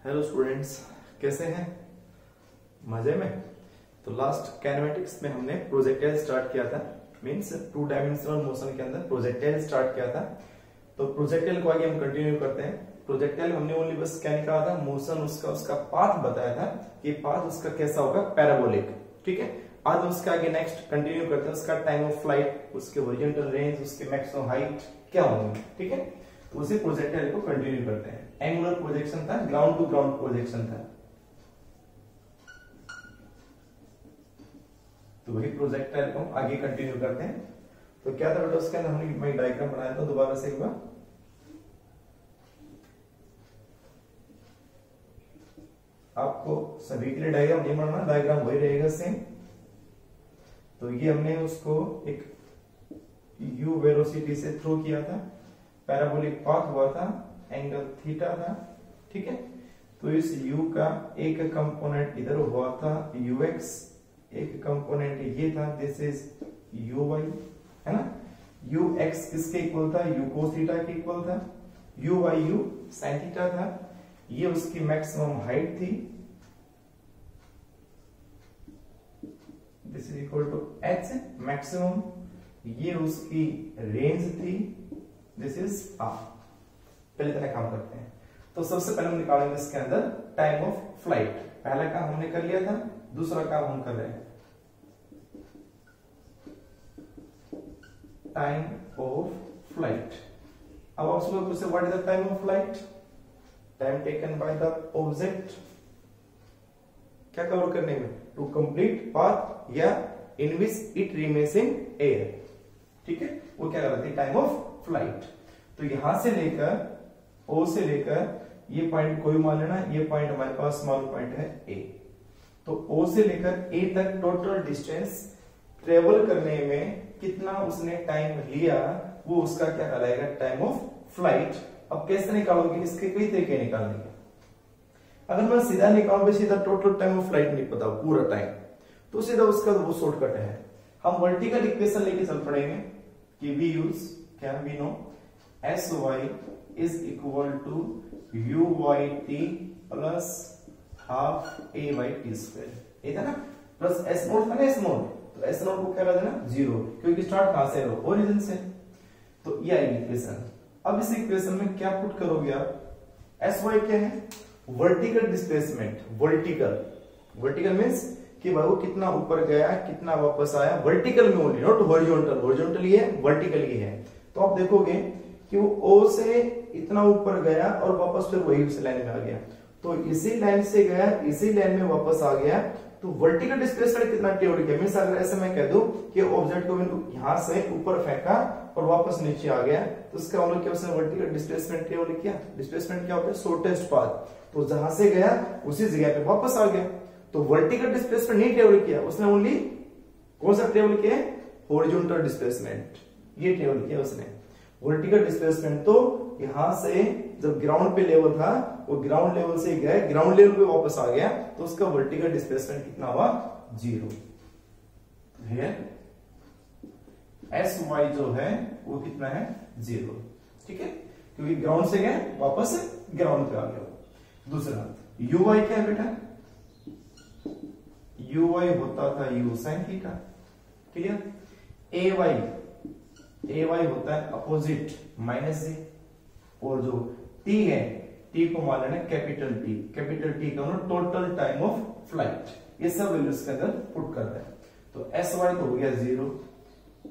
Hello students, कैसे हैं? मजे में। तो लास्ट काइनेमेटिक्स में हमने प्रोजेक्टाइल स्टार्ट किया था, मींस टू डायमेंशनल मोशन के अंदर प्रोजेक्टाइल स्टार्ट किया था। तो प्रोजेक्टाइल को आगे हम कंटिन्यू करते हैं। प्रोजेक्टाइल हमने ओनली बस क्या निकाला था, मोशन उसका पाथ बताया था कि पाथ उसका कैसा होगा, पैराबोलिक। ठीक है, आज उसका आगे नेक्स्ट कंटिन्यू करते हैं। उसका टाइम ऑफ फ्लाइट, उसके हॉरिजॉन्टल रेंज, उसके मैक्सिमम हाइट क्या होंगे। ठीक है, तो उसी प्रोजेक्टाइल को कंटिन्यू करते हैं। एंगुलर प्रोजेक्शन था, ग्राउंड टू ग्राउंड प्रोजेक्शन था, तो वही प्रोजेक्टाइल को हम आगे कंटिन्यू करते हैं। तो क्या था बेटा उसके अंदर, हमने मैं डायग्राम बनाया था दोबारा से एक बार। आपको सभी के लिए डायग्राम नहीं बनाना, डायग्राम वही रहेगा सेम। तो ये हमने उसको एक u वेलोसिटी से थ्रो किया था, पैराबोलिक पाथ हुआ था, एंगल थीटा था। ठीक है, तो इस u का एक कंपोनेंट इधर हुआ था ux, एक कंपोनेंट ये था, दिस इज uy, है ना। ux किसके इक्वल था, u cos थीटा के इक्वल था, u sin थीटा था। ये उसकी मैक्सिमम हाइट थी, this is equal to h maximum. ये उसकी रेंज थी, दिस इज r। पहले तरह काम करते हैं। तो सबसे पहले हम निकालेंगे इसके अंदर टाइम ऑफ फ्लाइट। पहला काम हमने कर लिया था, दूसरा काम हम कर रहे हैं टाइम ऑफ फ्लाइट। अब आप लोग पूछे what is the time of flight, time taken by the object. क्या कवर करने में, टू कंप्लीट पाथ या in which it remains in air. ठीक है, वो क्या कहलाती है, टाइम ऑफ फ्लाइट। तो यहां से लेकर ओ से लेकर ये पॉइंट कोई मान लेना, ये पॉइंट हमारे पास स्मॉल पॉइंट है ए। तो ओ से लेकर ए तक टोटल डिस्टेंस ट्रेवल करने में कितना उसने टाइम लिया, वो उसका क्या कहलाएगा, टाइम ऑफ फ्लाइट। अब कैसे निकालोगे, इसके कई तरीके निकालने के। अगर मैं सीधा निकालूंगा, सीधा टोटल टाइम ऑफ फ्लाइट नहीं पता पूरा टाइम, तो सीधा उसका वो शॉर्टकट है, हम वर्टिकल इक्वेशन लेके चल पड़ेंगे कि वी यूज क्या, we know s y is equal to u y t plus half a y t square, ये था ना, प्लस एस नोट था ना, एस नोट, तो एस नोट को क्या कर देना, जीरो, क्योंकि स्टार्ट कहां से है, ओरिजिन से। तो ये आएगी इक्वेशन। अब इस इक्वेशन में क्या पुट करोगे आप, एस वाई क्या है, वर्टिकल डिस्प्लेसमेंट। वर्टिकल मींस कि भाई वो कितना ऊपर गया, कितना वापस आया, वर्टिकल में ओनली, नॉट हॉरिजॉन्टल। हॉरिजॉन्टल ये है, वर्टिकल ये है। तो आप देखोगे कि वो ओ से इतना ऊपर गया और वापस फिर वही उस लाइन में आ गया, तो इसी लाइन से गया, इसी लाइन में वापस आ गया। तो वर्टिकल डिस्प्लेसमेंट कितना ट्रेवल किया, मींस अगर ऐसे मैं कह दूं कि ऑब्जेक्ट को मैंने यहां से ऊपर फेंका और वापस नीचे आ गया, तो इसका मतलब क्या, उसने वर्टिकल डिस्प्लेसमेंट ट्रेवल किया। डिस्प्लेसमेंट क्या होता है, शॉर्टेस्ट पाथ, तो जहां से गया उसी जगह पे वापस आ गया। तो वर्टिकल डिस्प्लेसमेंट नहीं ट्रेवल किया उसने, ओनली कौन सा ट्रेवल किया, हॉरिजॉन्टल डिस्प्लेसमेंट, ये ट्रेवल किया उसने। वर्टिकल डिस्प्लेसमेंट तो यहां से जब ग्राउंड पे लेवल था, वो ग्राउंड लेवल से गया, ग्राउंड लेवल पे वापस आ गया, तो उसका वर्टिकल डिस्प्लेसमेंट कितना हुआ, जीरो। एस वाई जो है वो कितना है, जीरो। ठीक है, क्योंकि ग्राउंड से गया वापस ग्राउंड पे आ गया। दूसरा यू वाई क्या है बेटा, यू वाई होता था u sine theta, clear. A y होता है अपोजिट माइनस जी, और जो टी है, टी को मान लेना कैपिटल टी। कैपिटल टी का मतलब टोटल टाइम ऑफ फ्लाइट। ये सब वैल्यूज के अंदर पुट करते हैं। तो एस वाई तो हो गया zero,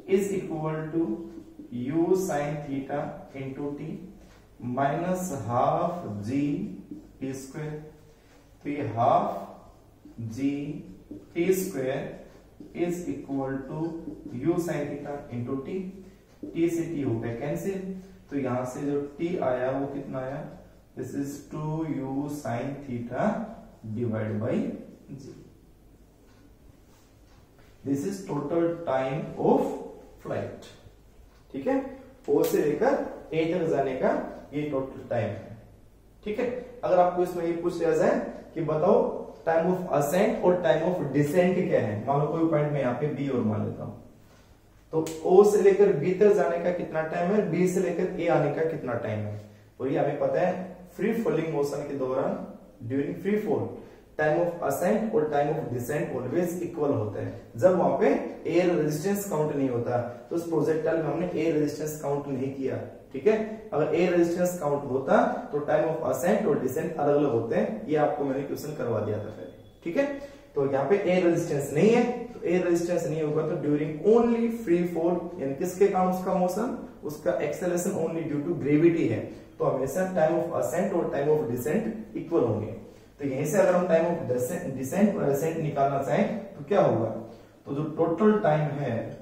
is equal to u sine theta into t minus half g t square. तो ये half g t square is equal to u sine theta into t. T से टी हो गया कैंसिल, तो यहां से जो टी आया वो कितना आया, this is 2u sine theta divide by g. This is total time of flight. ठीक है, ओ से लेकर ए तक जाने का ये टोटल टाइम है। ठीक है, अगर आपको इसमें ये पूछ लिया जाए कि बताओ टाइम ऑफ असेंट और टाइम ऑफ डिसेंट क्या है, मान लो कोई पॉइंट में यहाँ पे बी और मान लेता हूं, तो O से लेकर B तक जाने का कितना टाइम है, B से लेकर A आने का कितना टाइम है। और ये हमें पता है फ्री फॉलिंग मोशन के दौरान during free fall time of ascent और time of descent always equal होते हैं। जब वहां पे एयर रेजिस्टेंस काउंट नहीं होता, तो उस प्रोजेक्टाइल में हमने एयर रेजिस्टेंस काउंट नहीं किया, ठीक है। अगर एयर रेजिस्टेंस काउंट होता तो टाइम ऑफ असेंट और डिसेंट अलग अलग होते हैं, ये आपको मैंने क्वेश्चन करवा दिया था पहले, ठीक है। तो यहाँ पे एयर रेजिस्टेंस नहीं है, तो एयर रेजिस्टेंस नहीं होगा तो ड्यूरिंग ओनली फ्री फॉल, यानी किसके कारण उसका मोशन, उसका acceleration only due to gravity है, तो हमेशा टाइम ऑफ असेंट और टाइम ऑफ डिसेंट इक्वल होंगे। तो यहीं से अगर हम टाइम ऑफ डिसेंट और असेंट निकालना चाहें तो क्या होगा, तो जो टोटल टाइम है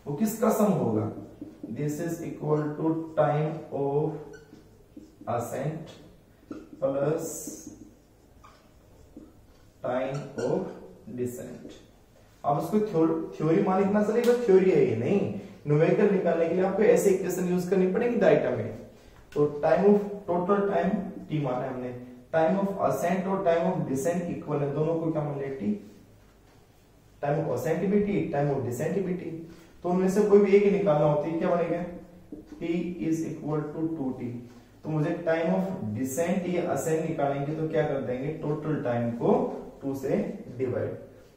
वो किसका सम होगा, this is equal to time of ascent plus time of descent. अब उसको थ्योरी मान लिखना चलेगा, थ्योरी है ये नहीं, न्यूमेरिकल निकालने के लिए आपको ऐसे इक्वेशन यूज करनी पड़ेगी डाटा में। तो time of total time T माना है हमने, टाइम ऑफ असेंट और टाइम ऑफ डिसेंट इक्वल है, दोनों को क्या मान लिया टी, टाइम ऑफ असेंट भी टी, टाइम ऑफ डिसेंट भी टी, तो उनमें से कोई भी एक ही निकालना होती है, क्या बनेगा, T is equal to 2t। तो मुझे टाइम ऑफ डिसेंट या असेंट निकालेंगे तो क्या कर देंगे, टोटल टाइम को 2 से डिवाइड,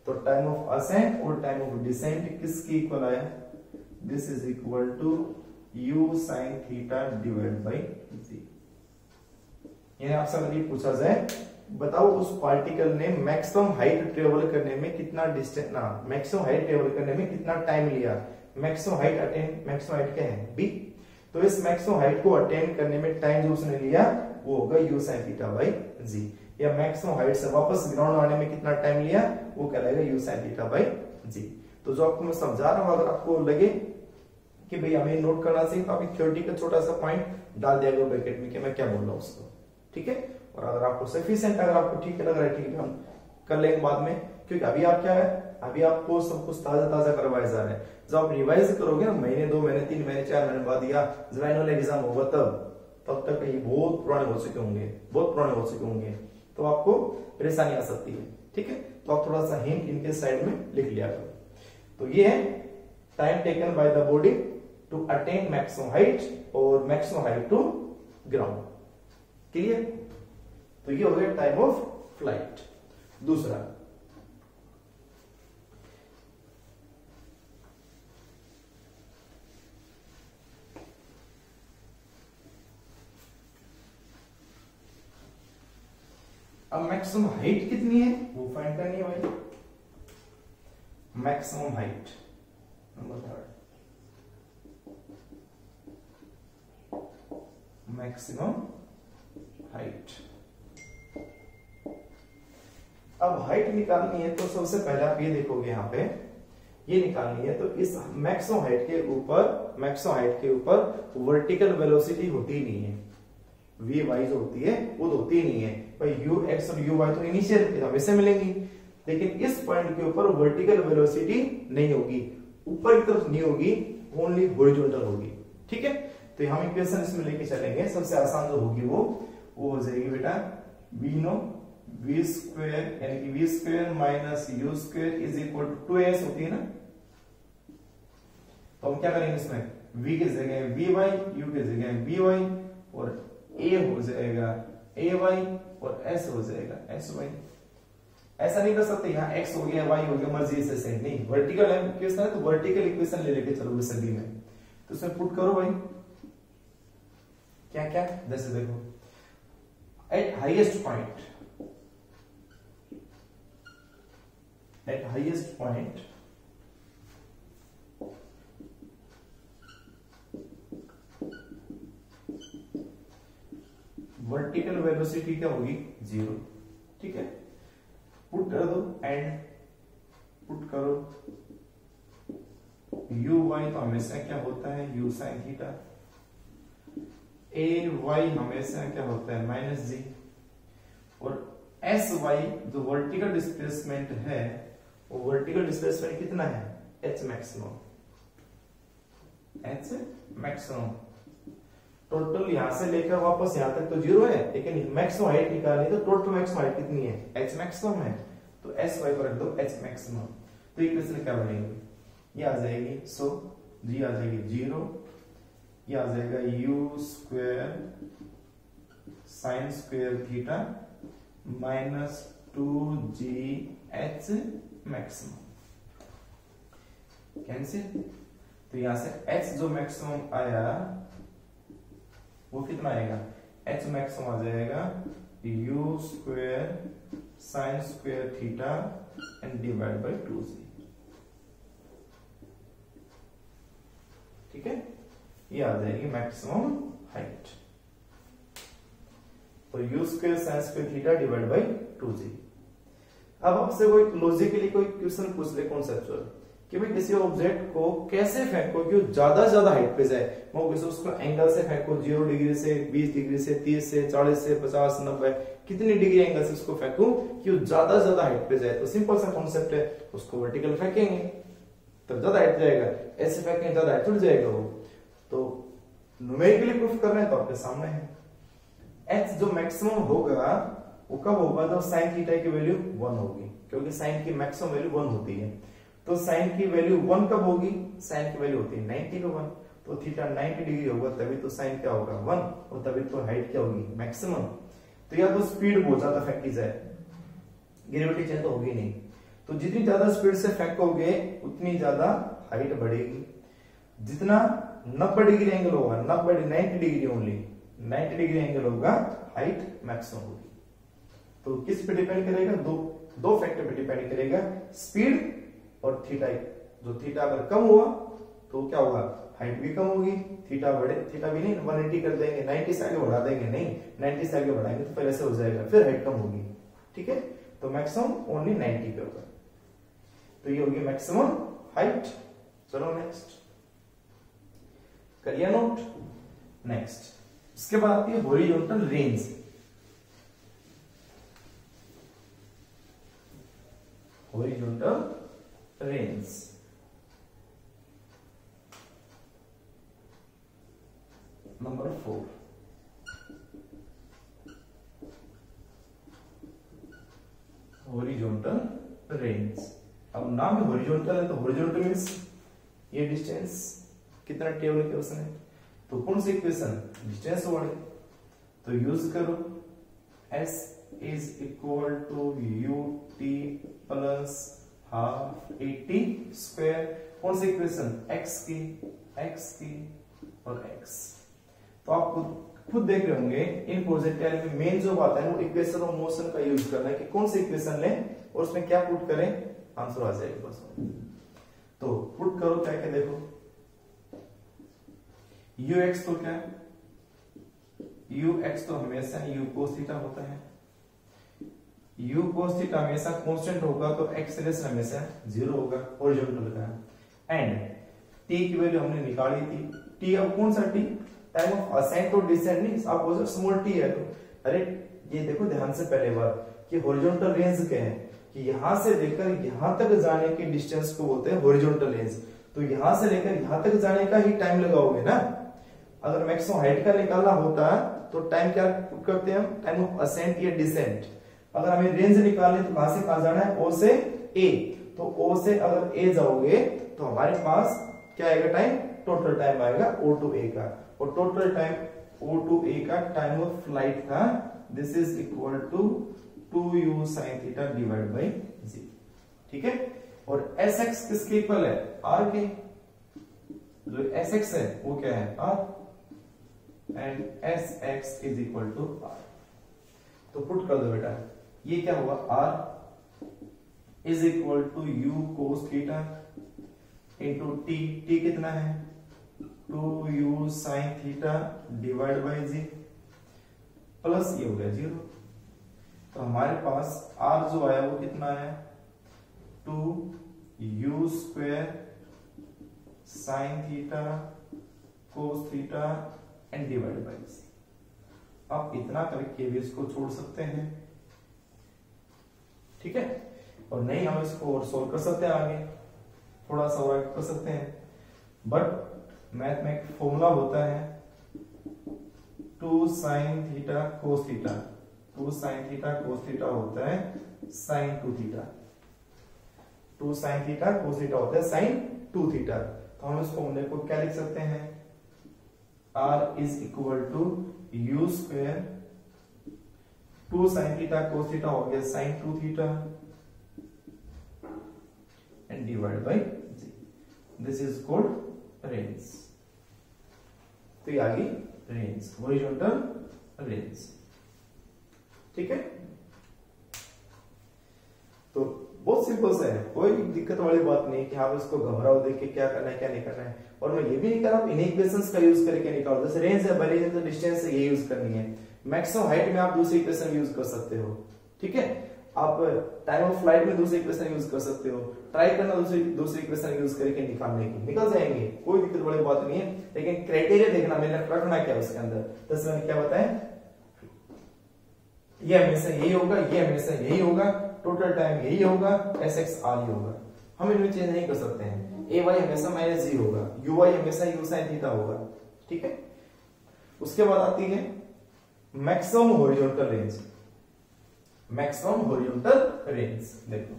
तो टाइम ऑफ असेंट और टाइम ऑफ डिसेंट किसकी इक्वल आया, this is equal to u sin theta divide by g. यानी आपसे अगर ये पूछा जाए, बताओ उस पार्टिकल ने मैक्सिमम हाइट ट्रेवल करने में कितना डिस्टेंस, ना मैक्सिमम हाइट ट्रेवल करने में कितना टाइम लिया, maximum height attain, maximum height क्या है b, तो इस मैक्सिमम हाइट को अटेन करने में टाइम जो उसने लिया वो होगा u sin थीटा बाई जी, या मैक्सिमम हाइट से वापस ग्राउंड आने में कितना टाइम लिया वो कहलाएगा u sin theta by g. तो जो आपको मैं समझा रहा हूं, अगर आपको लगे कि भाई हमें नोट करना चाहिए तो आप थ्योरी का छोटा सा पॉइंट डाल दिया ब्रैकेट में कि मैं क्या बोल रहा हूँ उसको, ठीक है। और अगर आपको सफिशिएंट, अगर आपको ठीक लग रहा है, ठीक है, हम कर लेंगे बाद में, क्योंकि अभी आप क्या है, अभी आपको सब कुछ ताजा ताजा करवाया जा रहा है। जब आप रिवाइज करोगे ना महीने 2 महीने 3 महीने 4 महीने बाद, या जब एनुअल एग्जाम होगा तब तक ये बहुत पुराने हो चुके होंगे, बहुत पुराने हो चुके होंगे, तो आपको परेशानी आ सकती है, ठीक है। तो आप थोड़ा सा हिंट इनके साइड में लिख लिया करो। तो ये है time taken by the body to attain maximum height और maximum height to ground, clear. तो ये हो गया टाइम ऑफ फ्लाइट। दूसरा, अब मैक्सिमम हाइट कितनी है वो फाइंड करनी है भाई, maximum height number 3, maximum height. अब हाइट निकालनी है तो सबसे पहले आप ये देखोगे, यहाँ पे ये निकालनी है, तो इस मैक्सिमम हाइट के ऊपर वर्टिकल वेलोसिटी होती ही नहीं है, वी वाई जो होती है वो होती ही नहीं है भाई, यू एक्स और यू वाई तो इनिशियल हमेशा मिलेंगी, लेकिन इस पॉइंट के ऊपर वर्टिकल वेलोसिटी नहीं होगी, ऊपर की तरफ नहीं होगी, ओनली हॉरिजॉन्टल होगी, ठीक है। तो हम इक्वेशन इसमें लेके चलेंगे, सबसे आसान जो होगी वो हो जाएगी बेटा वी नो वी स्क्वायर, यानी कि v square minus u square is equal to 2s होती है ना। तो हम क्या करेंगे, इसमें v की जगह वी वाई, u की जगह वी वाई, और a हो जाएगा a वाई और s हो जाएगा s वाई। ऐसा नहीं कर सकते यहाँ x हो गया y हो गया मर्जी से सेट नहीं, वर्टिकल इक्वेशन है तो वर्टिकल इक्वेशन ले लेके चलोगे सभी में, तो उसमें पुट करो भाई क्या क्या, जैसे देखो eight highest point vertical velocity क्या होगी 0, ठीक है। पुट कर दो एंड पुट करो u y, तो हमेशा क्या होता है u sin theta, a y हमेशा क्या होता है माइनस जी, और s y जो वर्टिकल डिस्प्लेसमेंट है वो वर्टिकल डिस्प्लेसमेंट कितना है h मैक्सिमम, टोटल यहां से लेकर वापस यहां तक तो 0 है, लेकिन मैक्सिमम हाइट निकालनी तो टोटल मैक्सिमम हाइट कितनी है h मैक्सिमम है, तो s y को रख दो h मैक्सिमम, तो इक्वेशन क्या बनेगी, ये आ जाएगी, सो g आ जाएगी 0, ये आ जाएगा u square sine square theta minus 2gh maximum cancel. तो यहां से h जो मैक्सिमम आया वो कितना आएगा, h मैक्सिमम आ जाएगा u square sine square theta and divide bye 2g। ठीक है, ये आ जाएगी मैक्सिमम हाइट। तो u square sine square theta divide bye 2g। अब आपसे कोई लॉजिकली कोई क्वेश्चन पूछ ले कॉन्सेप्चुअल कि भाई किसी ऑब्जेक्ट को कैसे फेंको कि ज्यादा से ज्यादा हाइट पे जाए। वो उसको एंगल से फेंको, 0 डिग्री से, 20 डिग्री से, 30 से, 40 से, 50, 90 कितनी डिग्री एंगल से उसको फेंकूं कि ज्यादा से ज्यादा हाइट पे जाए। तो सिंपल सा कॉन्सेप्ट है, उसको वर्टिकल फेंकेंगे तब ज्यादा हाइट जाएगा, ऐसे फेंकेंगे ज्यादा हाइट उड़ जाएगा वो। तो न्यूमेरिकली प्रूफ कर रहे हैं तो आपके सामने है। h जो मैक्सिमम होगा वो कब होगा, जब साइन थीटा की वैल्यू 1 होगी, क्योंकि साइन की मैक्सिमम वैल्यू 1 होती है। तो साइन की वैल्यू 1 कब होगी, साइन की वैल्यू होती है 90 पे 1, तो थीटा 90 डिग्री होगा तभी तो साइन क्या होगा 1, और तभी तो हाइट क्या होगी मैक्सिमम। तो या तो स्पीड बहुत ज्यादा फेंकी जाए, ग्रेविटी चेंज तो होगी नहीं, तो जितनी ज्यादा स्पीड से फेंकोगे उतनी ज्यादा हाइट बढ़ेगी। जितना 90 डिग्री एंगल होगा, 90 डिग्री ओनली 90 डिग्री एंगल होगा, हाइट मैक्सिमम होगी। तो किस पे डिपेंड करेगा, दो फैक्टर पे डिपेंड करेगा, स्पीड और थीटा। जो थीटा अगर कम हुआ तो क्या होगा, हाइट भी कम होगी। थीटा बढ़े, थीटा भी नहीं 180 कर देंगे, 90 से आगे बढ़ा देंगे, नहीं 90 से आगे बढ़ाएंगे तो फिर ऐसे हो जाएगा, फिर हाइट कम होगी। ठीक है, तो मैक्सिमम ओनली 90 पे होगा, तो ये होगी मैक्सिमम हाइट। चलो नेक्स्ट करिए नोट। नेक्स्ट इसके बाद आती है horizontal range. Horizontal range number 4। Horizontal range, अब नाम है हॉरिजॉन्टल है तो हॉरिजॉन्टल मींस ये डिस्टेंस कितना टेबल के उसने, तो कौन सी इक्वेशन, डिस्टेंस वाली। तो यूज करो s is equal to ut plus half 80 square. कौन सी इक्वेशन, x की और x। तो आप खुद देख रहे होंगे इन प्रोजेक्टाइल में मेन जो बात है वो इक्वेशन ऑफ मोशन का यूज करना है कि कौन सी इक्वेशन लें और उसमें क्या पुट करें, आंसर आ जाएगा बस। तो पुट करो क्या क्या, देखो ux तो क्या है, ux तो हमेशा u cos थीटा होता है। u cos थीटा हमेशा कांस्टेंट होगा तो एक्सेलरेशन हमेशा 0 होगा, हॉरिजॉन्टल का। एंड t की वैल्यू हमने निकाली थी, t अब कौन सा t, टाइम ऑफ असेंट और डिसेंट नहीं, आप बोल स्मॉल t है। तो अरे ये देखो ध्यान से पहले बार कि हॉरिजॉन्टल रेंज क्या है, कि यहां से लेकर यहां तक जाने के डिस्टेंस को बोलते हैं हॉरिजॉन्टल रेंज। तो यहां से लेकर यहां तक जाने का ही टाइम लगाओगे ना। अगर मैक्सिमम हाइट का निकालना होता तो टाइम क्या करते हैं हम, टाइम ऑफ असेंट या डिसेंट। अगर हमें रेंज निकालनी तो कहां से कहां जाना है, o से a। तो o से अगर a जाओगे तो हमारे पास क्या आएगा टाइम, टोटल टाइम आएगा o to a का, और total time o to a का टाइम ऑफ फ्लाइट था, this is equal to 2u sin theta divide by g। ठीक है, और sx किसके इक्वल है, r के। जो sx है वो क्या है, r, and sx is equal to r। तो पुट कर दो बेटा, ये क्या हुआ, r is equal to u cos theta into t कितना है 2u sin theta divide by g, plus ये हो गया 0। तो हमारे पास r जो आया वो कितना है 2u square sin theta cos theta and divide by g। आप इतना करके भी इसको छोड़ सकते हैं, ठीक है, और नहीं हम इसको और सोल्व कर सकते हैं, आगे थोड़ा सा और कर सकते हैं। बट मैथ में एक फॉर्मूला होता है 2 sin theta cos theta, 2 sin theta cos theta होता है sin 2 theta, 2 sin theta cos theta होता है sin 2 थीटा। तो हम इस फॉर्मूले को क्या लिख सकते हैं, r is equal to u square 2 sin theta cos theta हो गया sin 2 theta and divide by g, this is called range. तो ये आ गई रेंज, हॉरिजॉन्टल रेंज। ठीक है, तो बहुत सिंपल सा है, कोई दिक्कत वाली बात नहीं कि आप इसको घबराओ देख के क्या करना है क्या नहीं करना है। और मैं ये भी नहीं कर रहा हूं इन इक्वेशंस का यूज करके निकालो, जैसे रेंज है वेरिएशन है डिस्टेंस है ये यूज करनी है। मैक्सिमम हाइट में आप दूसरी इक्वेशन यूज कर सकते हो। ठीक है, आप टाइम ऑफ फ्लाइट में दूसरी इक्वेशन यूज कर सकते हो, ट्राई करना दूसरी इक्वेशन यूज करके निकालने की, निकल जाएंगे, कोई दिक्कत वाली बात नहीं है। लेकिन क्राइटेरिया देखना, मैंने रखना क्या उसके अंदर, जैसे मैंने क्या बताया, ये हमेशा यही होगा, ये हमेशा यही होगा, टोटल टाइम यही होगा, SX R ही होगा, हम इनमें चेंज नहीं कर सकते हैं। AY हमेशा -G होगा, UY हमेशा U sin थीटा होगा। ठीक है, उसके बाद आती है maximum horizontal range. Maximum horizontal range देखो,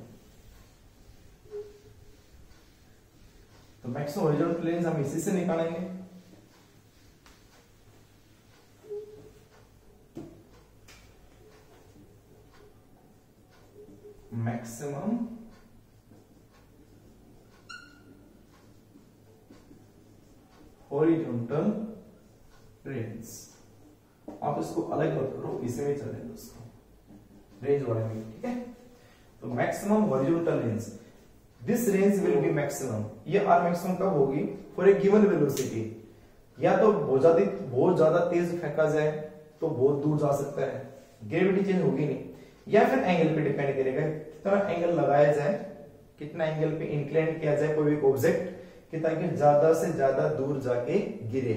तो मैक्सिमम हॉरिजॉन्टल रेंज हम इसी से निकालेंगे। मैक्सिमम हॉरिजॉन्टल रेंज, आप इसको अलग मत करो, इसे में चले दोस्तों, रेंज वाले में। ठीक है, तो maximum horizontal range, this range will be maximum. ये आर मैक्सिमम कब होगी, फॉर ए गिवन वेलोसिटी, या तो बहुत ज्यादा तेज फेंका जाए तो बहुत दूर जा सकता है, ग्रेविटी चेंज होगी नहीं, या फिर एंगल पे डिपेंड करेगा, कितना एंगल लगाया जाए, कितना एंगल पे इंक्लाइन किया जाए कोई भी ऑब्जेक्ट कि ताकि ज्यादा से ज्यादा दूर जाके गिरे।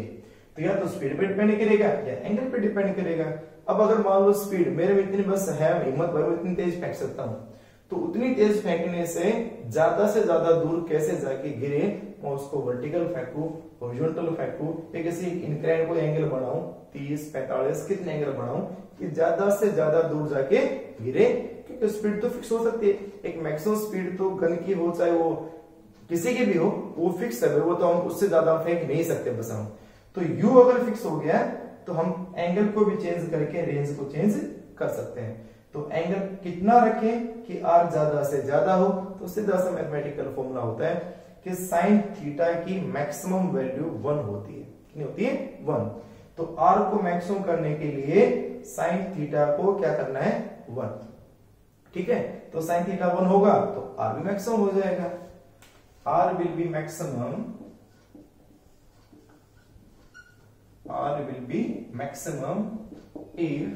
तो या तो स्पीड पे डिपेंड करेगा या एंगल पे डिपेंड करेगा। अब अगर मान लो स्पीड मेरे में इतनी बस है हिम्मत भाई, मैं इतनी तेज फेंक सकता हूं, तो उतनी तेज फेंकने से ज्यादा दूर कैसे जाके गिरे, मैं उसको वर्टिकल फेंकू, हॉरिजॉन्टल फेंकू, या किसी इंक्लाइन को एंगल बनाऊं 30 45 कितने एंगल बनाऊं कि ज्यादा से ज्यादा दूर जाके गिरे, क्योंकि स्पीड तो फिक्स हो सकती है। एक मैक्सिमम स्पीड तो गन की हो चाहे वो किसी की भी हो, वो फिक्स है, वो तो हम उससे ज्यादा फेंक नहीं सकते बस हम। तो यू अगर फिक्स हो गया तो हम एंगल को भी चेंज करके रेंज को चेंज कर सकते हैं। तो एंगल कितना रखें कि आर ज्यादा से ज्यादा हो, तो सीधा सा मैथमेटिकल फॉर्मूला होता है कि साइन थीटा की मैक्सिमम वैल्यू 1 होती है। कितनी होती है, 1। तो आर को मैक्सिमम करने के लिए साइन थीटा को क्या करना है, 1। ठीक है, तो साइन थीटा 1 होगा तो आर भी मैक्सिमम हो जाएगा। R will be maximum, R will be maximum if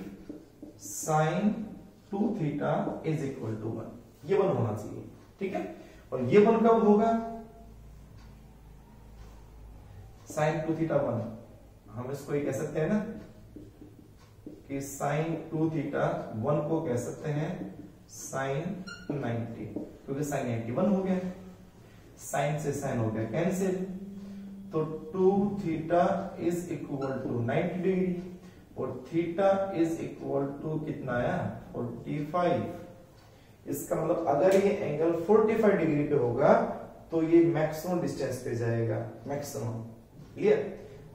sin 2 theta is equal to 1। ये 1 होना चाहिए। ठीक है, और ये 1 कब होगा, sin 2 theta 1, हम इसको ये कह सकते हैं ना कि sin 2 theta 1 को कह सकते हैं sin 90, क्योंकि sin 90 1 हो गया, sin से sin हो गया कैंसिल, तो 2 theta is equal to 90 degree और थीटा इज इक्वल टू कितना आया, 45। इसका मतलब अगर ये एंगल 45 डिग्री पे होगा तो ये मैक्सिमम डिस्टेंस पे जाएगा, मैक्सिमम। क्लियर,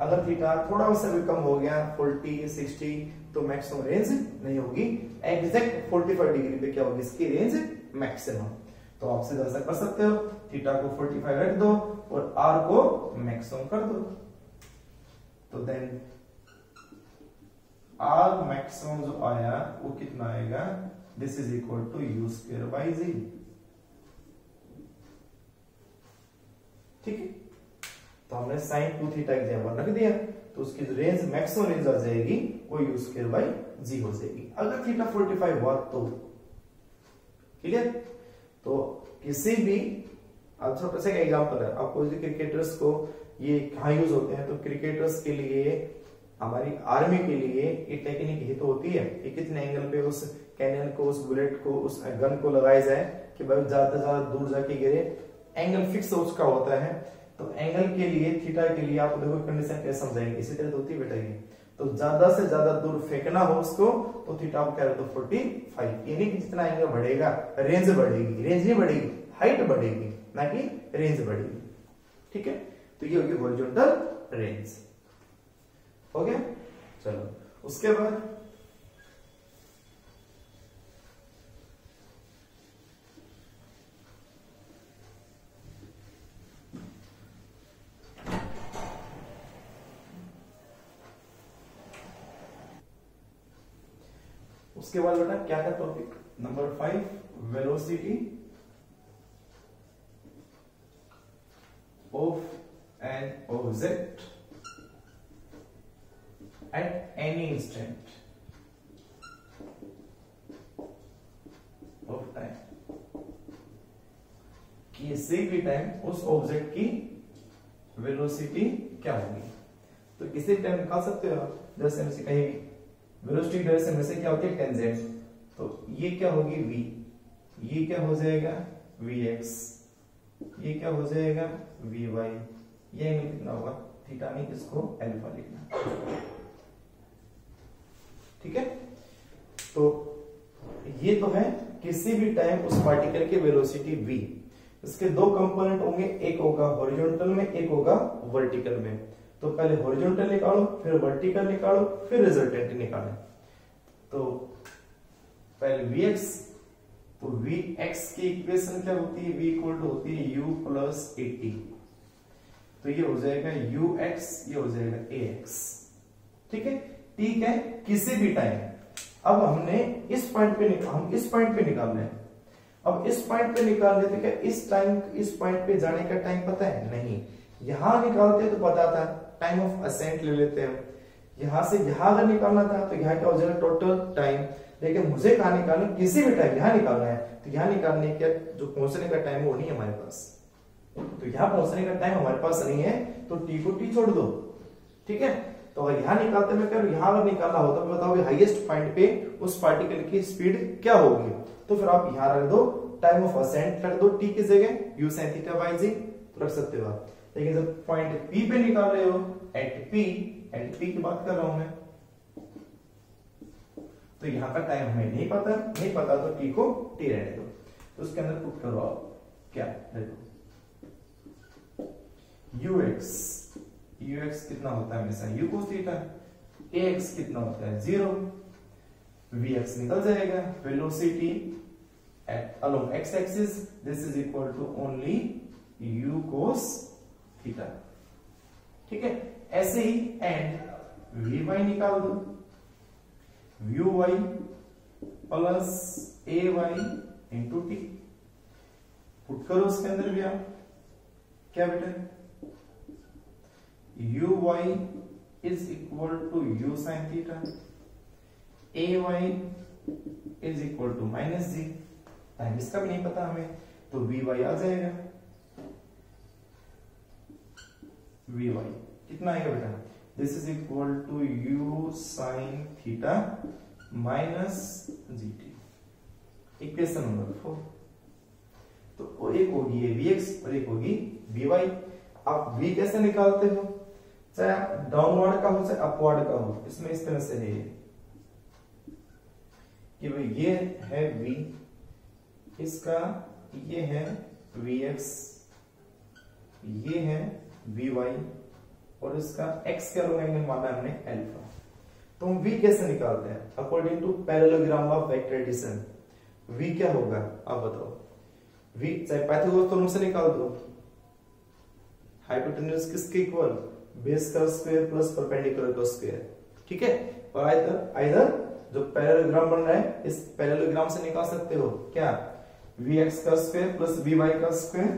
अगर थीटा थोड़ा सा भी कम हो गया 40 60 तो मैक्सिमम रेंज नहीं होगी, एग्जैक्ट 45 डिग्री पे क्या होगी इसकी रेंज, मैक्सिमम। तो आप सीधा सा कर सकते हो, थीटा को 45 रख दो और आर को मैक्सिमम कर दो, तो देन आर मैक्सिमम जो आया वो कितना आएगा, this is equal to u square by g. ठीक है, तो हमने साइन 2 थीटा एग्जाम्पल रख दिया, तो उसकी जो रेंज मैक्सिमम रेंज आ जाएगी वो यू स्क्वायर बाई जी हो जाएगी। अगर थीटा 45 हुआ तो क्लियर। तो किसी भी, अब छोटा सा एग्जांपल है, आपको क्रिकेटर्स को ये कहाँ यूज होते हैं, तो क्रिकेटर्स के लिए, हमारी आर्मी के लिए ये टेक्निक ही तो होती है कि कितने एंगल पे उस कैनन को, उस बुलेट को, उस गन को लगाया जाए कि भाई ज्यादा से ज्यादा दूर जाके गिरे, एंगल फिक्स उसका होता है। तो एंगल के लिए, थीटा के लिए आप देखो कंडीशन कैसे समझाएंगे, इसी तरह होती है बेटा ये, तो ज्यादा से ज्यादा दूर फेंकना हो उसको तो थीटा आप कह रहे हो 45, यानी कि जितना एंगल बढ़ेगा रेंज बढ़ेगी, रेंज नहीं बढ़ेगी, हाइट बढ़ेगी ना कि रेंज बढ़ेगी। ठीक है, तो ये होगी हॉरिजॉन्टल रेंज। हो गया, चलो उसके बाद उसके बाद बेटा क्या था topic number 5, velocity of an object at any instant of time, किसी भी टाइम उस ऑब्जेक्ट की वेलोसिटी क्या होगी। तो किसी भी टाइम निकाल सकते हो आप, जैसे हमसे कहेंगे वेलोसिटी डायरेक्शन में से क्या होती है टेंजेंट, तो ये क्या होगी v, ये क्या हो जाएगा vx, ये क्या हो जाएगा vy, ये एंगल कितना होगा थीटा, नहीं इसको अल्फा लिखना, ठीक है। तो ये तो है किसी भी टाइम उस पार्टिकल की वेलोसिटी v। इसके दो कंपोनेंट होंगे, एक होगा हॉरिजॉन्टल में, एक होगा वर्टिकल में। तो पहले हॉरिजॉन्टल निकालो, फिर वर्टिकल निकालो, फिर रिजल्टेंट निकालो। तो पहले vx, तो vx की इक्वेशन क्या होती है, v इक्वल टू होती है u प्लस at, तो ये हो जाएगा ux, ये हो जाएगा ax, ठीक है। ठीक है, किसी भी टाइम। अब हमने इस पॉइंट पे हम इस पॉइंट पे निकाल रहे हैं। अब इस पॉइंट पे निकाल लेते, क्या इस पॉइंट पे जाने का टाइम पता है? नहीं। यहां निकालते तो पता था, टाइम ऑफ असेंट ले लेते हैं। यहां से यहां अगर निकालना था तो यहां क्या हो जाएगा टोटल टाइम, लेकिन मुझे कहां निकालना, किसी भी टाइम यहां निकालना है, तो यहां निकालने का जो पहुंचने का टाइम वो नहीं है हमारे पास, तो यहां पहुंचने का टाइम हमारे पास नहीं है, तो टी को टी छोड़ दो, ठीक है। तो अगर यहां निकालते मैं कह यहां अगर निकालना होता तो बताओगे हाईएस्ट पॉइंट पे उस पार्टिकल की स्पीड क्या होगी, तो फिर आप यहां रख दो टाइम ऑफ असेंट रख दो टी की जगह u sin थीटा बाय जी रख सकते हो आप। लेकिन जब पॉइंट P पे निकाल रहे हो एट P की बात कर रहा हूं मैं, तो यहां का टाइम हमें नहीं पता तो टी को टी रहने दो। तो उसके अंदर पुट करो आप क्या, देखो ux कितना होता है हमेशा u cos थीटा, ax कितना होता है 0, vx निकल जाएगा, velocity at along x axis this is equal to only u cos theta, ठीक है। ऐसे ही एंड vy निकाल दो, vy plus ay into T put करो उसके अंदर भी आप क्या बेटा, uy is equal to u sin theta, ay is equal to minus g, time इसका भी नहीं पता हमें, तो vy आ जाएगा, vy कितना आएगा बेटा, this is equal to u sin theta minus gt, equation number 4। तो एक होगी ये vx और एक होगी vy। आप v कैसे निकालते हो, चाहे डाउनवर्ड का हो चाहे अपवर्ड का हो, इसमें इस तरह से है कि भाई ये है v, इसका ये है vx, ये है vy और इसका x का एंगल माना है हमने अल्फा। तो हम v कैसे निकालते हैं, according to parallelogram of vector addition v क्या होगा आप बताओ। v चाहे पाइथागोरस थ्योरम से निकाल दो, हाइपोटेन्यूज किसके इक्वल, बेस का स्क्वायर प्लस परपेंडिकुलर का स्क्वायर, ठीक है। और आइदर जो पैरेललोग्राम बन रहा है इस पैरेललोग्राम से निकाल सकते हो क्या, vx का स्क्वायर प्लस vy का स्क्वायर।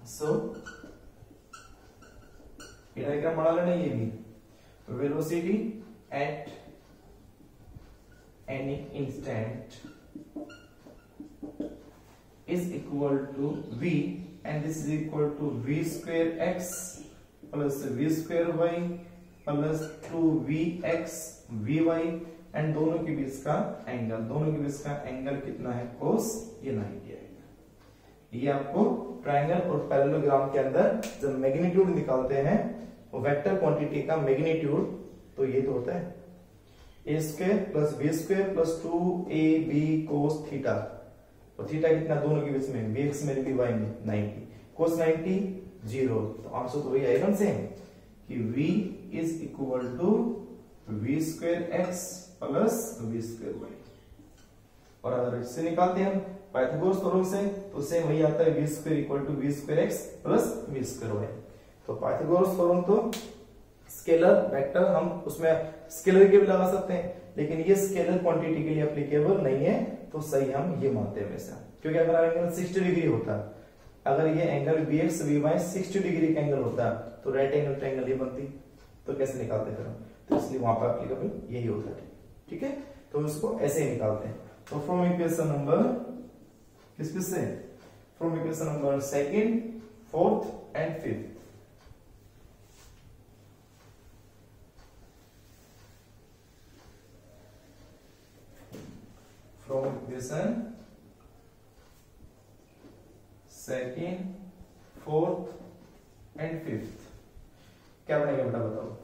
सो ये डायग्राम बना लेना, ये भी velocity at any instant is equal to v and this is equal to v square x plus v square y plus 2vx vy and दोनों के बीच का एंगल कितना है cos, ये 90 आएगा। ये आपको ट्रायंगल और पैरेललोग्राम के अंदर जब मैग्नीट्यूड निकालते हैं वेक्टर क्वांटिटी का मैग्नीट्यूड, तो ये तो होता है a square plus b square plus 2ab cos theta, और थीटा कितना दोनों के बीच में, bx में by में 90, cos 90 0। तो आंसर तो वही आएगा सेम कि v is equal to v square x plus v square y। और अगर इससे निकालते हैं पाइथागोरस थ्योरम से, तो सेम वही आता है v square equal to v square x plus v square y। तो पाइथागोरस थ्योरम तो स्केलर वेक्टर हम उसमें स्केलर के भी लगा सकते हैं, लेकिन ये स्केलर क्वांटिटी के लिए एप्लीकेबल नहीं है, तो सही हम ये मानते हैं हमेशा। क्योंकि अगर एंगल 60 डिग्री होता, अगर ये एंगल bx by 60 डिग्री का एंगल होता तो राइट एंगल ट्रायंगल ये बनती, तो कैसे निकालते फिर हम? तो इसलिए वहां पर एप्लीकेबल यही होता है। ठीक है, तो इसको ऐसे ही निकालते हैं। तो फ्रॉम इक्वेशन नंबर किस किस से, from equation number second, fourth and fifth, from equation second, fourth and fifth क्या बनेगा बेटा बताओ?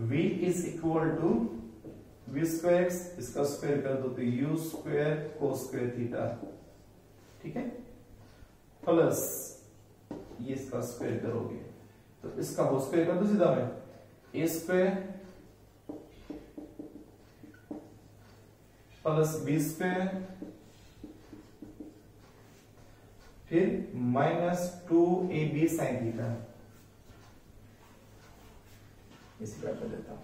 v is equal to v square x, इसका स्क्वायर कर दो तो u square cos square theta, ठीक है, प्लस ये इसका स्क्वायर करोगे तो इसका होल स्क्वायर कर दो सीधा में, ए स्क्वायर प्लस बी स्क्वायर फिर -2ab sin थीटा, इसी बात कर देता हूं,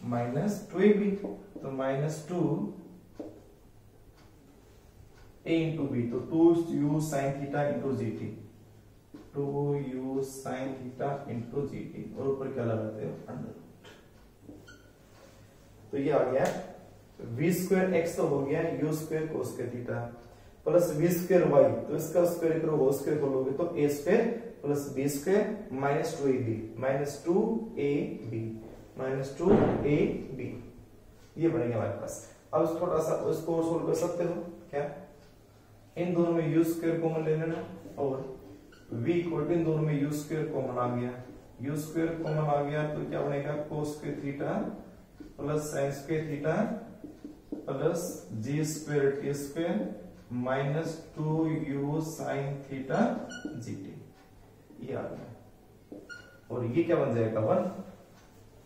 -2ab तो -2a इंटू बी, तो 2u sin theta into GT, 2u sin theta into GT, और ऊपर क्या लगाते हो अंडर। तो ये आ गया v स्क्वायर एक्स तो हो गया u square cos square theta plus v square y, तो इसका स्क्वायर करो होल स्क्वायर खोलोगे तो a square plus b square -2ab ये बनेगा हमारे पास। अब थोड़ा सा इसको सोल्व कर सकते हो क्या, इन दोनों में u स्क्वायर कॉमन ले लेना और v इक्वल टू इन दोनों में u स्क्वायर कॉमन आ गया, u स्क्वायर कॉमन आ गया तो क्या बनेगा कोस square theta plus sine square theta plus g square t square -2u sin theta gt, ये आ गया। और ये क्या बन जाएगा 1,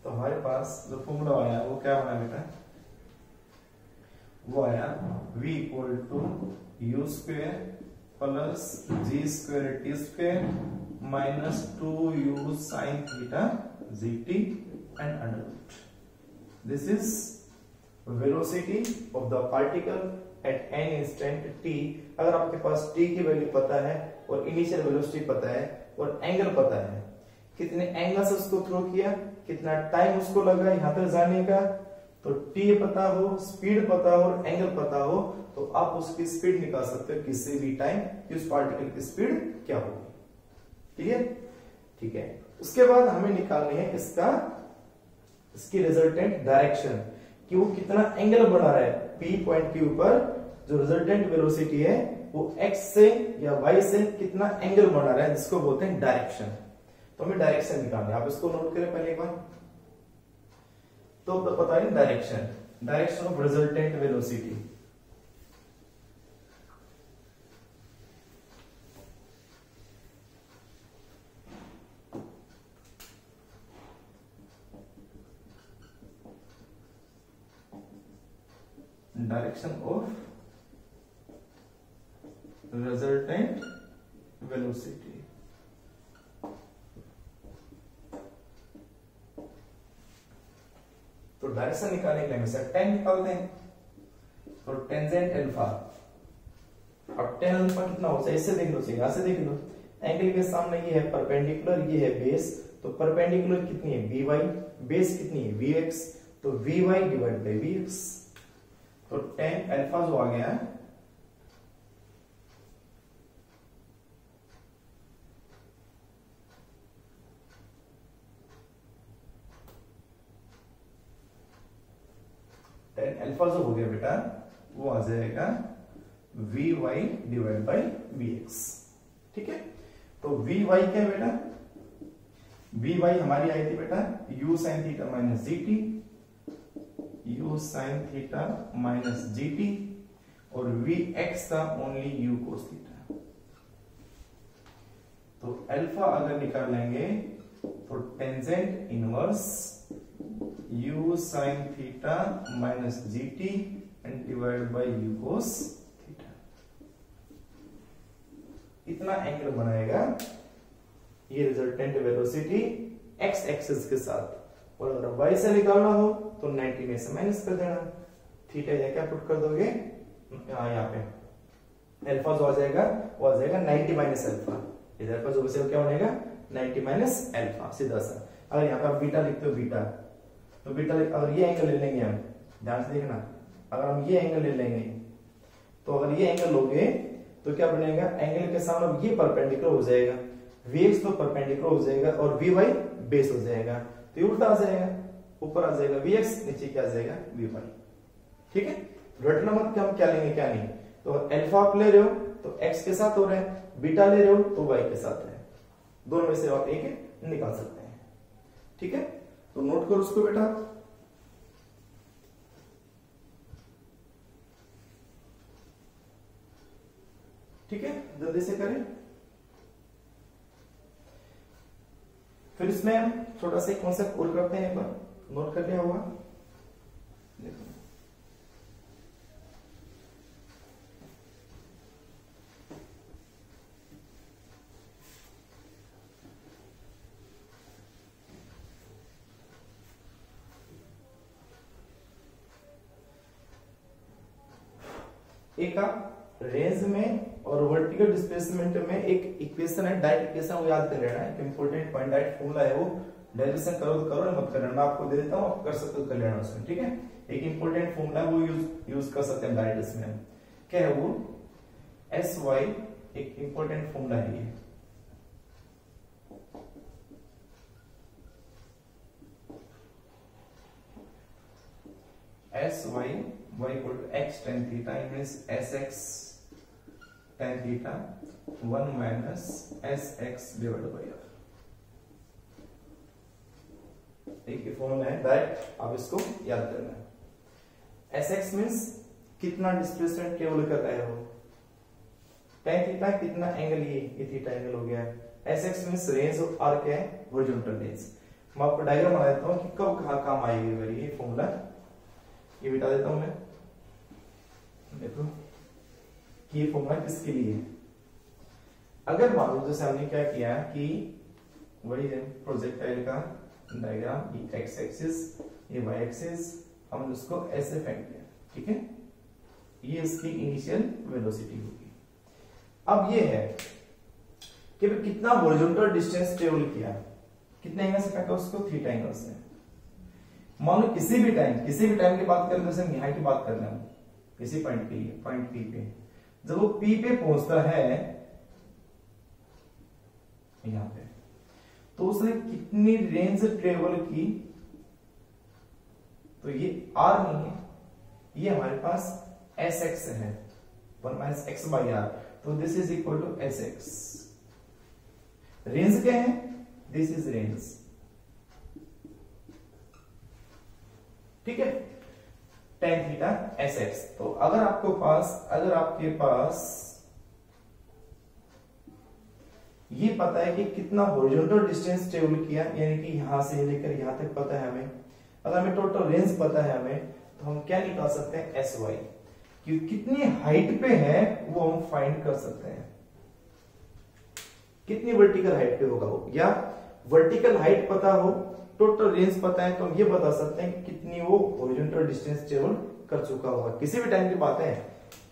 तो हमारे पास जो फॉर्मूला आया वो क्या बना बेटा, वो आया v equal to u square plus g square t square -2u sin theta gt and under root. This is velocity of the particle at an instant t। अगर आपके पास t की वैल्यू पता है और इनिशियल वेलोसिटी पता है और angle पता है, कितने एंगल से उसको थ्रो किया, कितना टाइम उसको लगा यहां तक जाने का, तो t पता हो, स्पीड पता हो और एंगल पता हो, तो आप उसकी स्पीड निकाल सकते हो किसी भी टाइम कि उस पार्टिकल की स्पीड क्या होगी। ठीक है, ठीक है। उसके बाद हमें निकालनी है इसकी रिजल्टेंट डायरेक्शन कि वो कितना एंगल बना रहा है, P पॉइंट के ऊपर जो रिजल्टेंट वेलोसिटी है वो x से या y से कितना एंगल बना रहा है, जिसको बोलते हैं डायरेक्शन। तो हमें डायरेक्शन निकालनी है, आप इसको नोट करें पहले एक बार। तो पता है direction of resultant velocity, direction of resultant velocity. तो डायरेक्शन निकालने के लिए हमेशा tan निकालते हैं, तो टेंजेंट अल्फा। अब tan अल्फा कितना हो जाए, इससे देख लो, यहां से देख लो, एंगल के सामने ये है परपेंडिकुलर, ये है बेस, तो परपेंडिकुलर कितनी है by, बेस कितनी है vx, तो vy डिवाइड बाय vx, तो tan अल्फा जो आ गया है tan अल्फा जो हो गया बेटा वो आ जाएगा vy डिवाइड बाय vx। ठीक है, तो vy क्या है बेटा, vy हमारी आई थी बेटा u sin theta minus gt, u sin theta minus gt, और vx था ओनली u cos थीटा। तो अल्फा अगर निकाल लेंगे तो tangent inverse u sin theta minus gt and divide bye u cos theta, इतना एंगल बनाएगा ये रिजल्टेंट वेलोसिटी एक्स एक्सिस के साथ, और अगर वाई से निकालना हो तो 90 में से माइनस कर देना, थीटा या क्या पुट कर दोगे यहाँ पे अल्फा जो आ जाएगा वो आ जाएगा 90 माइनस अल्फा, इधर का जो वैसे क्या बनेगा 90 माइनस अल्फा सीधा सा। अगर यहाँ पे आप बीटा लिखते हो बीटा, तो बीटा अगर ये एंगल ले लेंगे हम, ध्यान से देखना, अगर हम ये एंगल ले लेंगे तो अगर ये एंगल लोगे तो क्या बनेगा, एंगल के सामने ये परपेंडिकुलर हो जाएगा, Vx तो परपेंडिकुलर हो जाएगा और Vy बेस हो जाएगा, तो ये उल्टा आ जाएगा, ऊपर आ जाएगा Vx, नीचे क्या आ जाएगा Vy। ठीक है, रटना मत कि हम क्या लेंगे क्या नहीं। तो अल्फा आप ले रहे हो तो x के साथ हो रहे हैं, बीटा ले रहे हो तो y के साथ है, दोनों में से आप एक निकाल सकते हैं। ठीक है, तो नोट करो उसको बेटा। ठीक है, जल्दी से करें। फिर इसमें हम छोटा सा कॉन्सेप्ट और करते हैं, एक बार नोट कर लिया होगा। देखो एक रेंज में और वर्टिकल डिस्प्लेसमेंट में एक इक्वेशन है, डायरेक्ट इक्वेशन, वो याद कर लेना है। एक इंपॉर्टेंट पॉइंट डायरेक्ट फॉर्मूला है, वो डेरिवेशन करो तो करो, मत करना, मैं आपको दे देता हूं, आप कर सकते हो, कर लेना उसमें। ठीक है, एक इंपॉर्टेंट फॉर्मूला है, वो यूज कर सकते हैं डायरेक्ट इसमें। क्या है वो, एस वाई, एक इंपॉर्टेंट फॉर्मूला है ये। S y y equal to x tan theta means sx tan theta 1 minus sx divided by r। एक फॉर्मूला है डायरेक्ट, आप इसको याद करना है। sx मींस कितना डिस्प्लेसमेंट केवल कर रहे हो, tan थीटा कितना एंगल, ये थीटा एंगल हो गया। sx मींस रेंज और r क्या है, हॉरिजॉन्टल रेंज। मैं आपको डायग्राम बना देता हूं कि कब कहां काम आएगी मेरी ये फॉर्मूला, ये बिता देता हूं मैं। देखो कि ये फॉर्मूला किसके लिए है। अगर मान लो जैसे हमने क्या किया कि वही है प्रोजेक्टाइल का डायग्राम, ये एक्स एक्सिस ये वाई एक्सिस, हम उसको ऐसे फेंक दिया। ठीक है, ये इसकी इनिशियल वेलोसिटी होगी। अब ये है कि कितना हॉरिजॉन्टल डिस्टेंस ट्रेवल किया, कितने एंगल से फेंका उसको, थीटा एंगल से। मान लो किसी भी टाइम की बात करें, जैसे यहाँ की बात कर रहे हैं किसी पॉइंट के लिए, पॉइंट पी पे, जब वो पी पे पहुंचता है यहां पे, तो उसने कितनी रेंज ट्रेवल की, तो ये आर नहीं है, ये हमारे पास एस एक्स है, 1 माइनस एक्स बाई आर, तो this is equal to s x. Range क्या है, दिस इज रेंज। ठीक है, tan थीटा एस एक्स। तो अगर आपके पास ये पता है कि कितना हॉरिजॉन्टल डिस्टेंस ट्रेवल किया, यानी कि यहां से लेकर यहां तक पता है हमें, अगर हमें टोटल रेंज पता है हमें, तो हम क्या निकाल सकते हैं, एस वाई, कि कितनी हाइट पे है वो हम फाइंड कर सकते हैं। कितनी वर्टिकल हाइट पे होगा वो, या वर्टिकल हाइट पता हो, टोटल रेंज पता है, तो हम ये बता सकते हैं कि कितनी वो हॉरिजॉन्टल डिस्टेंस ट्रेवल कर चुका होगा, किसी भी टाइम की बात है।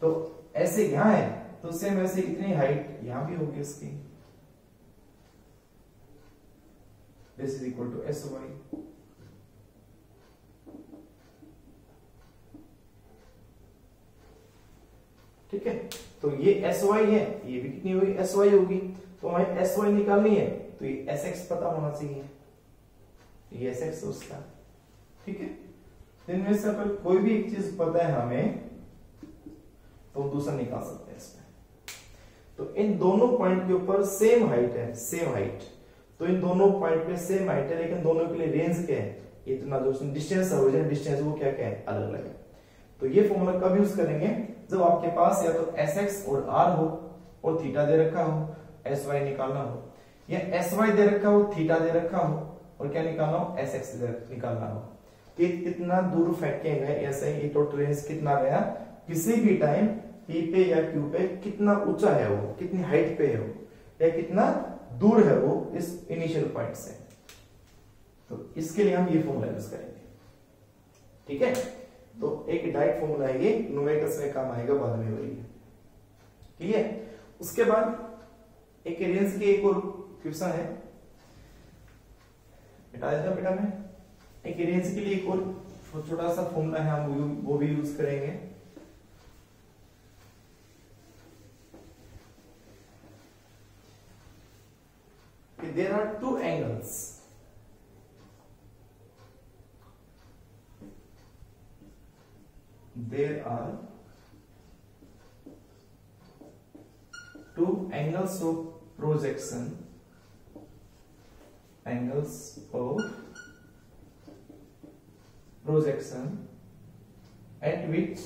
तो ऐसे यहां है तो सेम ऐसे कितनी हाइट यहां भी होगी इसकी, this is equal to s y. ठीक है, तो ये एस वाई है, ये भी कितनी होगी, एस वाई होगी। तो हमें एस वाई निकालनी है, तो ये एस एक्स पता होना चाहिए, ये एस एक्स उसका। ठीक है, इनमें से अगर कोई भी एक चीज पता है हमें, तो दूसरा निकाल सकते हैं इसमें। तो इन दोनों पॉइंट के ऊपर सेम हाइट है, सेम हाइट, तो इन दोनों पॉइंट पे सेम हाइट है, लेकिन दोनों के लिए रेंज क्या है, इतना जो डिस्टेंस है, डिस्टेंस वो क्या क्या है, अलग अलग है। तो ये फॉर्मूला कब यूज करेंगे, जब आपके पास या तो एस एक्स और आर हो और थीटा दे रखा हो, एस वाई निकालना हो, या एस वाई दे रखा हो, थीटा दे रखा हो, और क्या निकालना हो, एस एक्स निकालना हो, कि कितना दूर फेंकेंगे, ऐसे ये टोटल रेंज कितना गया, किसी भी टाइम पी पे या क्यू पे कितना ऊंचा है वो, कितनी हाइट पे है वो, या कितना दूर है वो इस इनिशियल पॉइंट से। तो इसके लिए हम ये फॉर्मूला यूज करेंगे, ठीक है। तो एक डायरेक्ट फॉर्मूला है ये, न्यूमेरिकल्स में काम आएगा बाद में, वही ठीक है। उसके बाद एक रेंज की एक और क्वेश्चन है, हटा देता बेटा मैं। एक रेंज के लिए एक और छोटा सा फॉर्मूला है, हम वो भी यूज करेंगे। There are two angles. There are two angles of projection. Angles of projection at which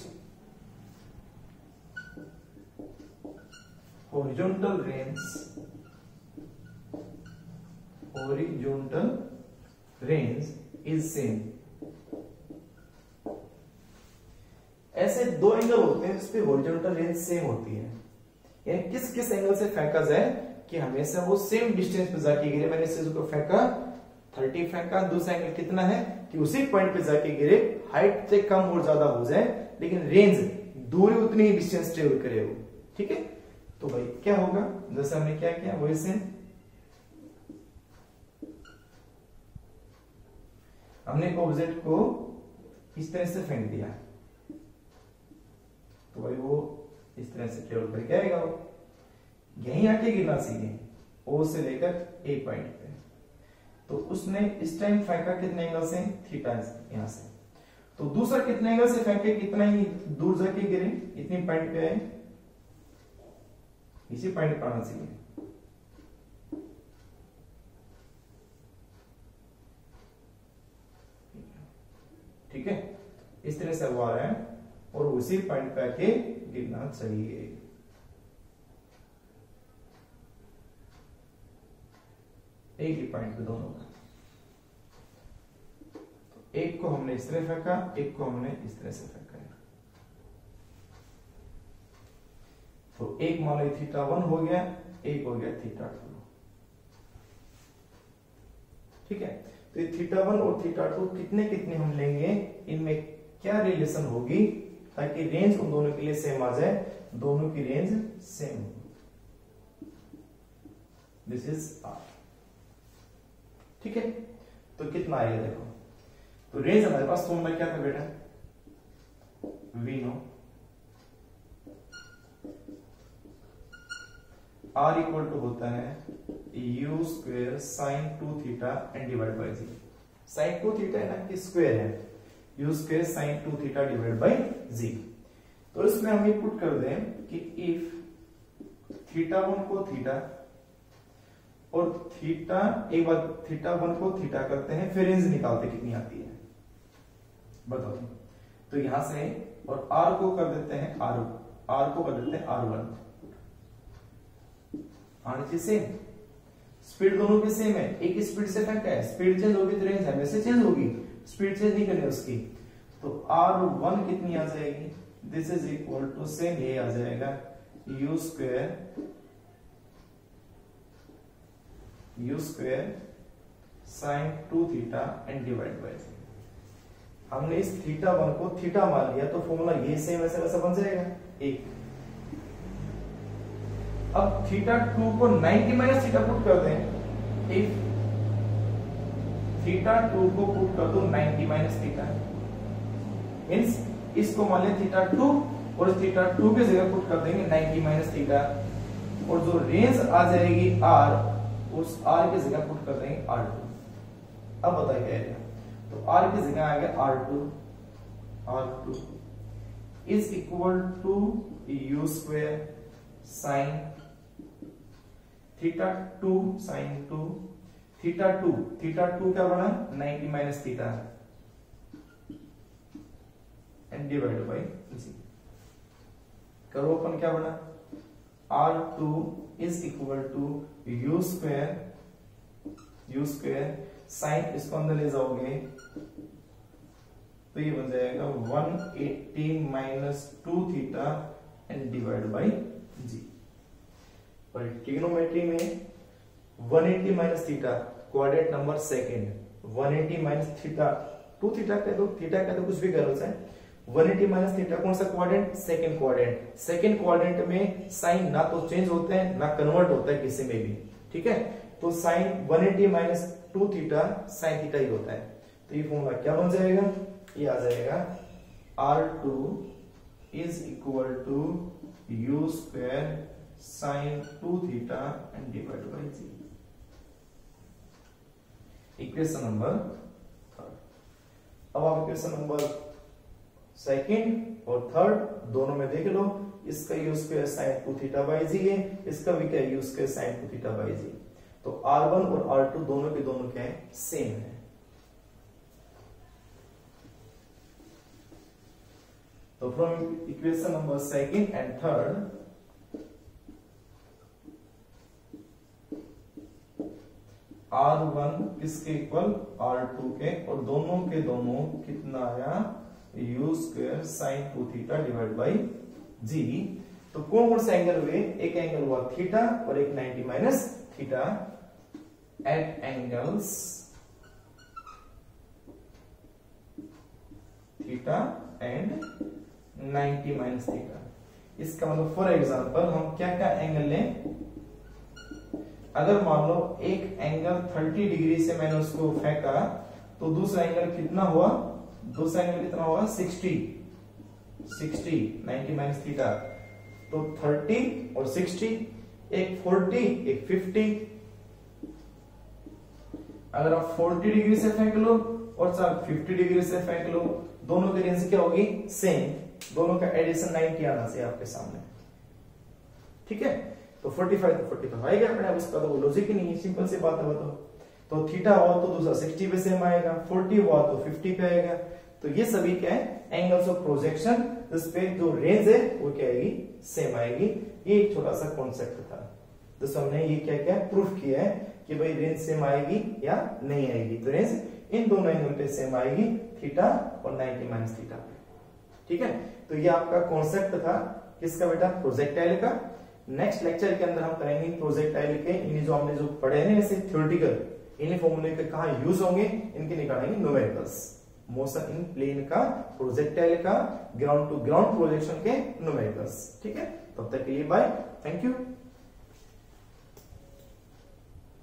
horizontal range is same. ऐसे दो एंगल होते हैं जिसपे हॉरिजॉन्टल रेंज सेम होती है, यानी किस किस एंगल से फेंका जाए कि हमेशा वो सेम डिस्टेंस पे जाके गिरे। मैंने इस चीज को फेंका 30 फेंका, दूसरा एंगल कितना है कि उसी पॉइंट पे जाके गिरे, हाइट से कम और ज्यादा हो जाए लेकिन रेंज दूरी उतनी ही डिस्टेंस ट्रेवल करे वो, ठीक है। तो भाई क्या होगा, जैसे हमने क्या किया वही सेम, हमने ऑब्जेक्ट को इस तरह से फेंक दिया तो भाई वो इस तरह से ट्रेवल करके आएगा, वो यहीं आके गिरना सीखे ओ से लेकर ए पॉइंट पे। तो उसने इस टाइम फेंका कितने एंगल से, थीटा यहां से। तो दूसरा कितने एंगल से फेंके, कितना ही दूर जाके गिरे, इतनी पॉइंट पे आए, इसी पॉइंट पर आना सीखे। ठीक है, इस तरह से वो आ रहा है और उसी पॉइंट पे आके गिरना चाहिए। एक ही पॉइंट पे दोनों का। तो एक को हमने इस तरह फेंका, एक को हमने इस तरह से फेंका है। तो एक मान लो θ1 हो गया, एक हो गया θ2, ठीक है। तो ये θ1 और θ2 कितने कितने हम लेंगे, इनमें क्या रिलेशन होगी ताकि रेंज उन दोनों के लिए सेम आ जाए, दोनों की रेंज सेम हो। दिस इज आर, ठीक है। तो कितना आएगा देखो, तो रेंज हमारे पास फॉर्मूला क्या था बेटा, we know R equal to होता है u square sine 2θ and divide by g. Sine 2θ है ना कि स्क्वायर है, u square sine 2θ divide by g. तो इसमें हम ये पुट कर दें कि इफ θ1 को थीटा और थीटा, एक बार θ1 को थीटा करते हैं फिर रेंज निकालते कितनी आती है बताओ। तो यहां से और r को कर देते हैं r को कर देते हैं r1, आने सेम, स्पीड दोनों की सेम है, एक स्पीड से फेंका है, स्पीड चेंज होगी तो रेंज हमेशा चेंज होगी, स्पीड चेंज नहीं करनी उसकी। तो r1 कितनी आ जाएगी, this is equal to same ये आ जाएगा u square sine 2θ and divide by. हमने इस θ1 को थीटा मान लिया तो फॉर्मूला ये सेम वैसा वैसा बन जाएगा एक। अब θ2 को 90 माइनस थीटा पुट कर दें, इफ θ2 को पुट कर दो 90 माइनस थीटा, मींस इसको मान लें θ2 और θ2 की जगह पुट कर देंगे 90 माइनस थीटा, और जो रेंज आ जाएगी r, उस r की जगह पुट कर देंगे r2। अब बताइए क्या आएगा, तो r की जगह आ गया r2 is equal to u square sine θ2 sine 2 θ2 क्या बना 90 minus theta and divide by g. करो अपन क्या बना, r2 is equal to u square sine, इसको अंदर ले जाओगे तो ये बन जाएगा 180 minus 2θ and divide by g. और ट्रिग्नोमेट्री में 180 minus theta coordinate number second, 180 minus theta, 2 theta कह दो, थीटा कह दो, कुछ भी कह लो चाहे। 180 माइनस थीटा कौन सा coordinate? Second coordinate. Second coordinate में साइन ना तो चेंज होता है ना कन्वर्ट होता है किसी में भी, ठीक है। तो sine 180 minus 2 theta sine theta ही होता है। तो ये फॉर्मूला क्या बन जाएगा? ये आ जाएगा R2 is equal to u square sine 2 theta and divide by g। Equation number 3। अब आप इक्वेशन नंबर सेकंड और थर्ड दोनों में देख लो, इसका u square sine 2 theta by g है, इसका भी क्या है? u square sine 2 theta by g। तो R1 और R2 दोनों के दोनों क्या है? सेम है। तो from equation number second and third, R1 किसके इक्वल? R2 के, और दोनों के दोनों कितना आया? u square sine 2 theta divide by g। तो कौन कौन से एंगल हुए? एक एंगल हुआ थीटा और एक 90 minus theta. At angles theta and 90 minus theta. इसका मतलब फॉर एग्जांपल हम क्या क्या एंगल लें? अगर मान लो एक एंगल 30 डिग्री से मैंने उसको फेंका, तो दूसरा एंगल कितना हुआ? दूसरा एंगल कितना हुआ? 60 90 माइनस थीटा। तो 30 और 60, एक 40 एक 50। अगर आप 40 डिग्री से फेंक लो और 50 डिग्री से फेंक लो, दोनों की रेंज क्या होगी? सेम। दोनों का एडिशन 90 आना चाहिए आपके सामने, ठीक है। तो 45 तो 45 आएगा अपने आप, उसका तो लॉजिक ही नहीं है, सिंपल सी बात है। तो थीटा हुआ तो दूसरा 60 पे सेम आएगा, 40 हुआ तो 50 पे आएगा। तो ये सभी क्या है? एंगल्स ऑफ प्रोजेक्शन, इस पे जो रेंज है वो क्या आएगी? सेम आएगी। ये एक छोटा सा कॉन्सेप्ट था, तो हमने ये क्या क्या प्रूफ किया है कि भाई रेंज सेम आएगी या नहीं आएगी। तो रेंज इन दोनों एंगल पे सेम आएगी, थीटा और 90 माइनस थीटा पे, ठीक है। तो ये आपका कॉन्सेप्ट था किसका बेटा? प्रोजेक्टाइल का। नेक्स्ट लेक्चर के अंदर हम करेंगे प्रोजेक्टाइल के इन जो हमने जो पढ़े हैं ऐसे थ्योरेटिकल, इन फॉर्मूले के कहां यूज होंगे, इनके निकालेंगे न्यूमेरिकल्स। मोशन इन प्लेन का, प्रोजेक्टाइल का, ग्राउंड टू ग्राउंड प्रोजेक्शन के न्यूमेरिकल्स, ठीक है। तब तक के लिए बाय, थैंक यू।